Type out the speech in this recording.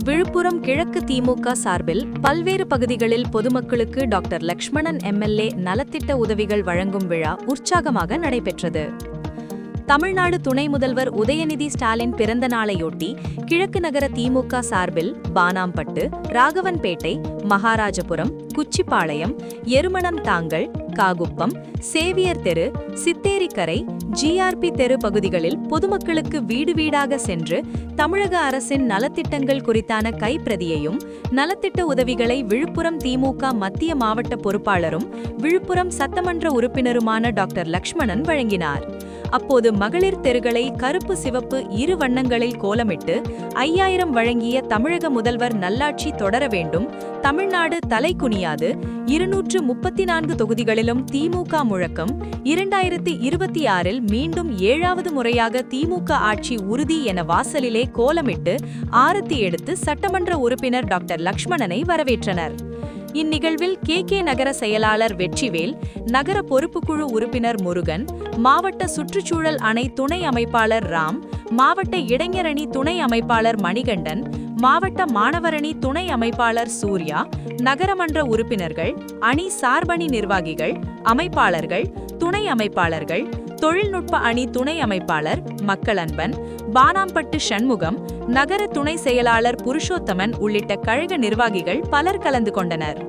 விழுப்புரம் கிழக்கு திமுக சார்பில் பல்வேறு பகுதிகளில் பொதுமக்களுக்கு டாக்டர் லக்ஷ்மணன் எம்எல்ஏ நலத்திட்ட உதவிகள் வழங்கும் விழா உற்சாகமாக நடைபெற்றது. தமிழ்நாடு துணை முதல்வர் உதயநிதி ஸ்டாலின் பிறந்த நாளையொட்டி கிழக்கு நகர திமுக சார்பில் பானாம்பட்டு, ராகவன்பேட்டை, மகாராஜபுரம், குச்சிப்பாளையம், எருமணம் தாங்கல், காகுப்பம், சேவியர் தெரு, சித்தேரிக்கரை, ஜிஆர்பி தெரு பகுதிகளில் பொதுமக்களுக்கு வீடு வீடாக சென்று தமிழக அரசின் நலத்திட்டங்கள் குறித்தான கைப்பிரதியையும் நலத்திட்ட உதவிகளை விழுப்புரம் திமுக மத்திய மாவட்ட பொறுப்பாளரும் விழுப்புரம் சட்டமன்ற உறுப்பினருமான டாக்டர் லக்ஷ்மணன் வழங்கினார். அப்போது மகளிர் தெருகளை கருப்பு சிவப்பு இரு வண்ணங்களில் கோலமிட்டு 5000 வழங்கிய தமிழக முதல்வர் நல்லாட்சி தொடர வேண்டும், தமிழ்நாடு தலை குனியாது, 234 தொகுதிகளிலும் திமுக முழக்கம், 2026இல் மீண்டும் 7வது முறையாக திமுக ஆட்சி உறுதி என வாசலிலே கோலமிட்டு ஆரத்தி எடுத்து சட்டமன்ற உறுப்பினர் டாக்டர் லக்ஷ்மணனை வரவேற்றனர். இந்நிகழ்வில் கே நகர செயலாளர் வெற்றிவேல், நகர பொறுப்புக்குழு உறுப்பினர் முருகன், மாவட்ட சுற்றுச்சூழல் அணை துணை அமைப்பாளர் ராம், மாவட்ட இளைஞரணி துணை அமைப்பாளர் மணிகண்டன், மாவட்ட மாணவரணி துணை அமைப்பாளர் சூர்யா, நகரமன்ற உறுப்பினர்கள், அணி சார்பணி நிர்வாகிகள், அமைப்பாளர்கள், துணை அமைப்பாளர்கள், தொழில்நுட்ப அணி துணை அமைப்பாளர் மக்களன்பன், பானாம்பட்டு சண்முகம், நகர துணை செயலாளர் புருஷோத்தமன் உள்ளிட்ட கழக நிர்வாகிகள் பலர் கலந்து கொண்டனர்.